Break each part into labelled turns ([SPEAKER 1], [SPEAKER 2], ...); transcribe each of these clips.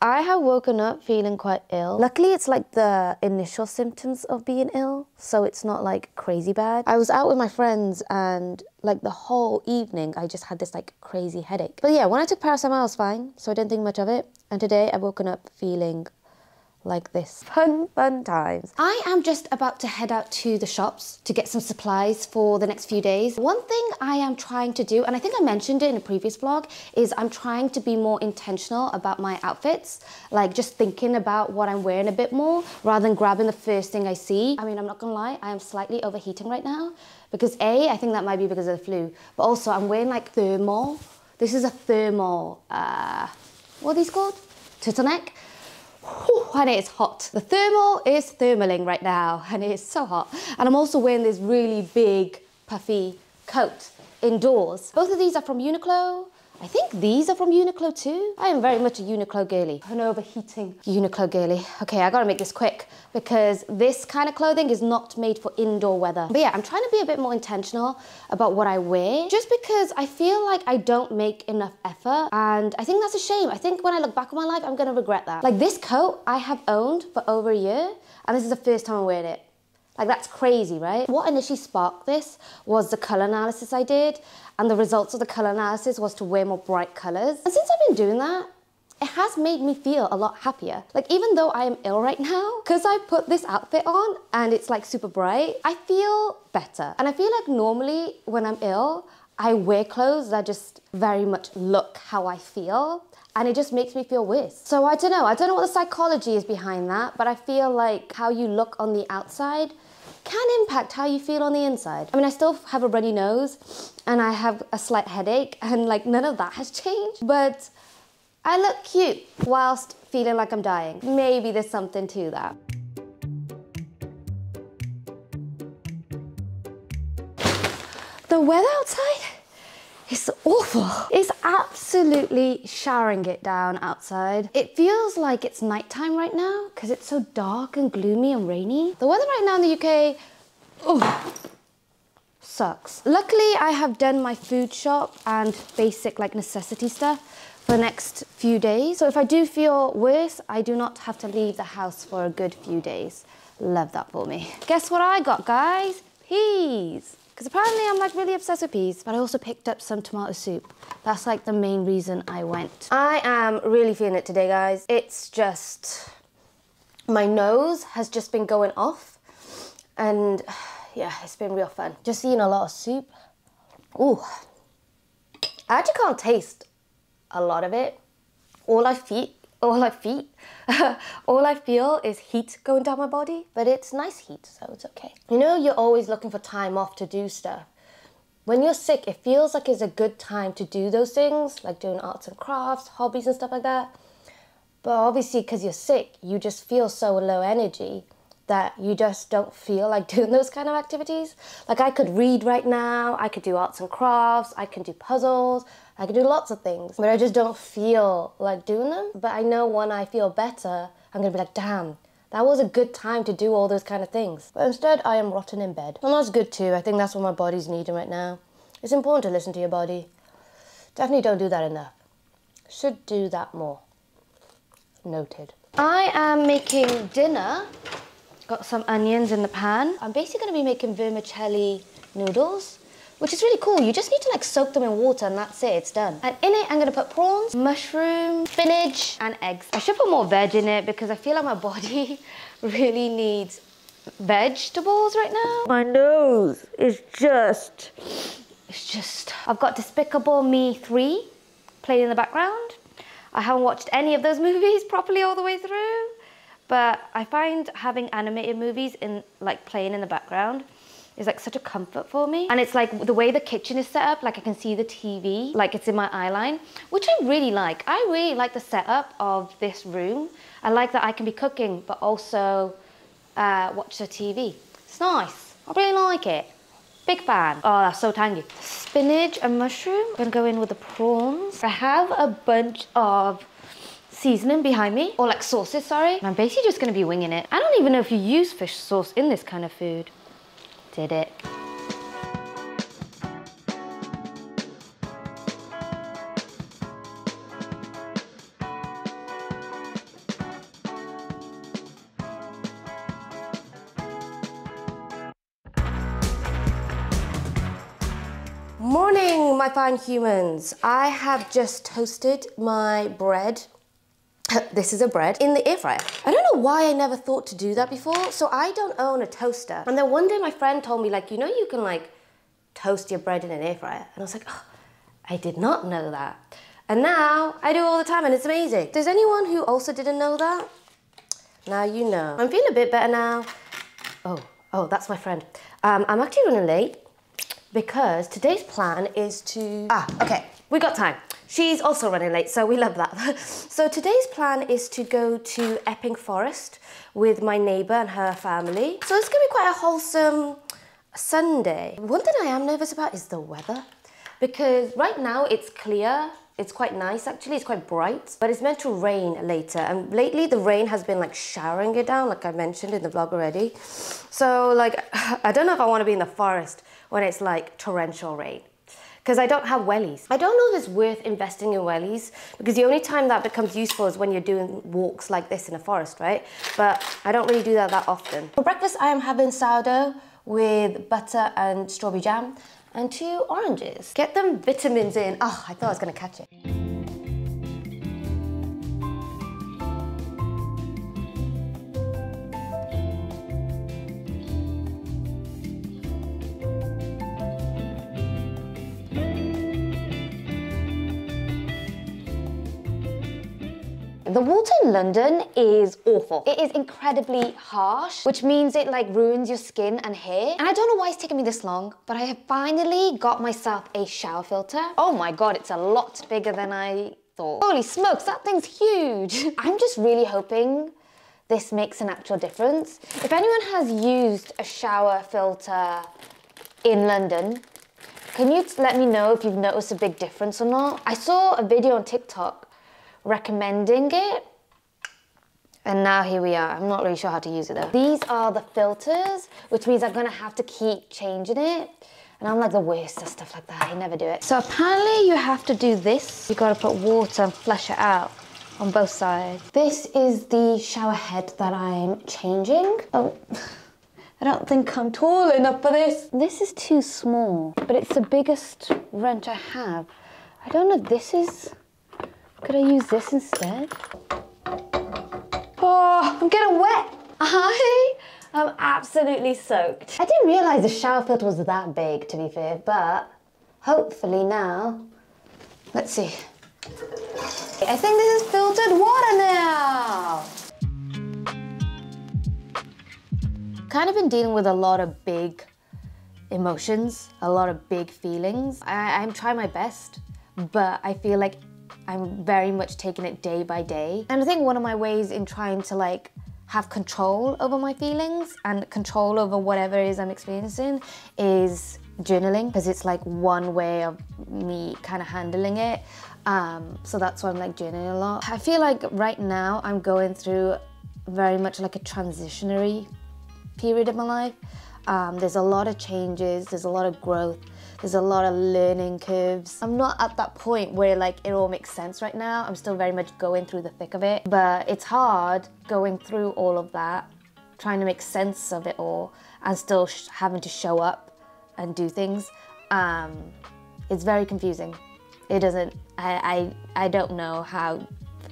[SPEAKER 1] I have woken up feeling quite ill. Luckily, it's like the initial symptoms of being ill, so it's not like crazy bad. I was out with my friends and like the whole evening, I just had this like crazy headache. But yeah, when I took paracetamol, I was fine, so I didn't think much of it. And today I've woken up feeling like this. Fun times. I am just about to head out to the shops to get some supplies for the next few days. One thing I am trying to do, and I think I mentioned it in a previous vlog, is I'm trying to be more intentional about my outfits. Like just thinking about what I'm wearing a bit more rather than grabbing the first thing I see. I mean, I'm not gonna lie, I am slightly overheating right now because I think that might be because of the flu, but also I'm wearing like thermal. This is a thermal, what are these called? Turtleneck. And it's hot. The thermal is thermaling right now and it is so hot. And I'm also wearing this really big puffy coat indoors. Both of these are from Uniqlo. I think these are from Uniqlo too. I am very much a Uniqlo girly. An overheating Uniqlo girly. Okay, I gotta make this quick because this kind of clothing is not made for indoor weather. But yeah, I'm trying to be a bit more intentional about what I wear just because I feel like I don't make enough effort and I think that's a shame. I think when I look back on my life, I'm gonna regret that. Like this coat I have owned for over a year and this is the first time I'm wearing it. Like that's crazy, right? What initially sparked this was the color analysis I did, and the results of the color analysis was to wear more bright colors. And since I've been doing that, it has made me feel a lot happier. Like even though I am ill right now, because I put this outfit on and it's like super bright, I feel better. And I feel like normally when I'm ill, I wear clothes that just very much look how I feel. And it just makes me feel worse. So I don't know what the psychology is behind that, but I feel like how you look on the outside can impact how you feel on the inside. I mean, I still have a runny nose and I have a slight headache and like none of that has changed, but I look cute whilst feeling like I'm dying. Maybe there's something to that. The weather outside is awful. It's absolutely showering it down outside. It feels like it's nighttime right now because it's so dark and gloomy and rainy. The weather right now in the UK, sucks. Luckily, I have done my food shop and basic like necessity stuff for the next few days. So if I do feel worse, I do not have to leave the house for a good few days. Love that for me. Guess what I got, guys? Peas. Because apparently I'm like really obsessed with peas, but I also picked up some tomato soup. That's like the main reason I went. I am really feeling it today, guys. It's just, my nose has just been going off and yeah, it's been real fun. Just eating a lot of soup. Ooh, I actually can't taste a lot of it. All I feel is heat going down my body, but it's nice heat, so it's okay. You know, you're always looking for time off to do stuff. When you're sick, it feels like it's a good time to do those things, like doing arts and crafts, hobbies and stuff like that. But obviously, because you're sick, you just feel so low energy that you just don't feel like doing those kind of activities. Like I could read right now, I could do arts and crafts, I can do puzzles, I can do lots of things, but I just don't feel like doing them. But I know when I feel better, I'm gonna be like, damn, that was a good time to do all those kind of things. But instead, I am rotting in bed. And that's good too. I think that's what my body's needing right now. It's important to listen to your body. Definitely don't do that enough. Should do that more. Noted. I am making dinner. Got some onions in the pan. I'm basically gonna be making vermicelli noodles, which is really cool. You just need to like soak them in water and that's it, it's done. And in it, I'm gonna put prawns, mushroom, spinach, and eggs. I should put more veg in it because I feel like my body really needs vegetables right now. My nose is just, I've got Despicable Me 3 playing in the background. I haven't watched any of those movies properly all the way through, but I find having animated movies playing in the background is like such a comfort for me. And it's like the way the kitchen is set up, like I can see the TV, like it's in my eye line, which I really like. I really like the setup of this room. I like that I can be cooking, but also watch the TV. It's nice, I really like it. Big fan. Oh, that's so tangy. Spinach and mushroom. I'm gonna go in with the prawns. I have a bunch of seasoning behind me, or like sauces, sorry. I'm basically just gonna be winging it. I don't even know if you use fish sauce in this kind of food. Did it. Morning, my fine humans. I have just toasted my bread. This is a bread in the air fryer. I don't know why I never thought to do that before. So I don't own a toaster. And then one day my friend told me, like, you know, you can like toast your bread in an air fryer. And I was like, oh, I did not know that. And now I do all the time and it's amazing. There's anyone who also didn't know that? Now you know. I'm feeling a bit better now. Oh, that's my friend. I'm actually running late because today's plan is to... okay, we got time. She's also running late, so we love that. So today's plan is to go to Epping Forest with my neighbour and her family. So it's gonna be quite a wholesome Sunday. One thing I am nervous about is the weather, because right now it's clear. It's quite nice actually, it's quite bright, but it's meant to rain later. And lately the rain has been like showering it down, like I mentioned in the vlog already. So like, I don't know if I want to be in the forest when it's like torrential rain, because I don't have wellies. I don't know if it's worth investing in wellies, because the only time that becomes useful is when you're doing walks like this in a forest, right? But I don't really do that often. For breakfast, I am having sourdough with butter and strawberry jam and 2 oranges. Get them vitamins in. Oh, I thought I was gonna catch it. The water in London is awful. It is incredibly harsh, which means it like ruins your skin and hair. And I don't know why it's taken me this long, but I have finally got myself a shower filter. Oh my God, it's a lot bigger than I thought. Holy smokes, that thing's huge. I'm just really hoping this makes an actual difference. If anyone has used a shower filter in London, can you let me know if you've noticed a big difference or not? I saw a video on TikTok recommending it, and now here we are. I'm not really sure how to use it though. These are the filters, which means I'm gonna have to keep changing it, and I'm like the worst at stuff like that. I never do it. So apparently you have to do this. You gotta put water and flush it out on both sides. This is the shower head that I'm changing. Oh, I don't think I'm tall enough for this. This is too small, but it's the biggest wrench I have. I don't know if this is... Could I use this instead? Oh, I'm getting wet. I'm absolutely soaked. I didn't realise the shower filter was that big, to be fair, but hopefully now, let's see. I think this is filtered water now. Kind of been dealing with a lot of big emotions, a lot of big feelings. I'm trying my best, but I feel like I'm very much taking it day by day. And I think one of my ways in trying to like have control over my feelings and control over whatever it is I'm experiencing is journaling, because it's like one way of me kind of handling it. So that's why I'm like journaling a lot. I feel like right now I'm going through very much like a transitionary period of my life. There's a lot of changes, there's a lot of growth, there's a lot of learning curves. I'm not at that point where like it all makes sense right now. I'm still very much going through the thick of it, but it's hard going through all of that, trying to make sense of it all and still having to show up and do things. It's very confusing. It doesn't, I don't know how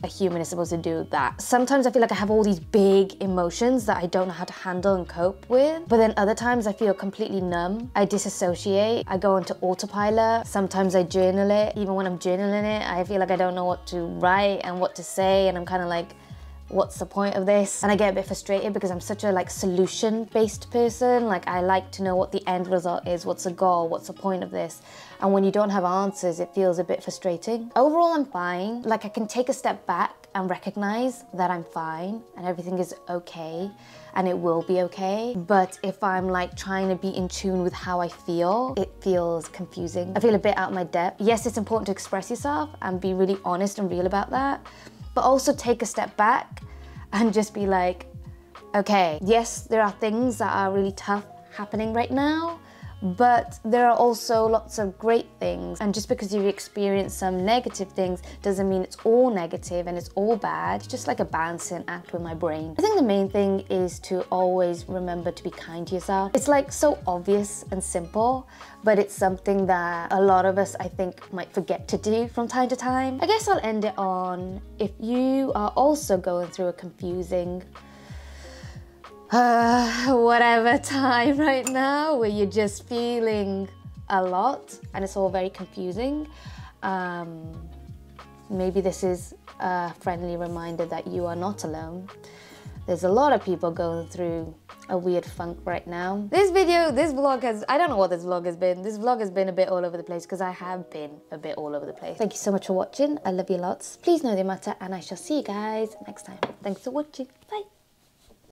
[SPEAKER 1] a human is supposed to do that. Sometimes I feel like I have all these big emotions that I don't know how to handle and cope with, but then other times I feel completely numb. I disassociate, I go into autopilot. Sometimes I journal it. Even when I'm journaling it, I feel like I don't know what to write and what to say, and I'm kind of like, what's the point of this? And I get a bit frustrated because I'm such a like solution-based person. Like I like to know what the end result is, what's the goal, what's the point of this? And when you don't have answers, it feels a bit frustrating. Overall, I'm fine. Like I can take a step back and recognize that I'm fine and everything is okay and it will be okay. But if I'm like trying to be in tune with how I feel, it feels confusing. I feel a bit out of my depth. Yes, it's important to express yourself and be really honest and real about that, but also take a step back and just be like, okay, yes, there are things that are really tough happening right now, But there are also lots of great things, and just because you've experienced some negative things doesn't mean it's all negative and it's all bad. It's just like a balancing act with my brain. I think the main thing is to always remember to be kind to yourself. It's like so obvious and simple, but it's something that a lot of us, I think, might forget to do from time to time. I guess I'll end it on, if you are also going through a confusing whatever time right now, where you're just feeling a lot and it's all very confusing, maybe this is a friendly reminder that you are not alone. There's a lot of people going through a weird funk right now. This vlog has, I don't know what this vlog has been. This vlog has been a bit all over the place because I have been a bit all over the place. Thank you so much for watching. I love you lots. Please know the matter, and I shall see you guys next time. Thanks for watching. Bye.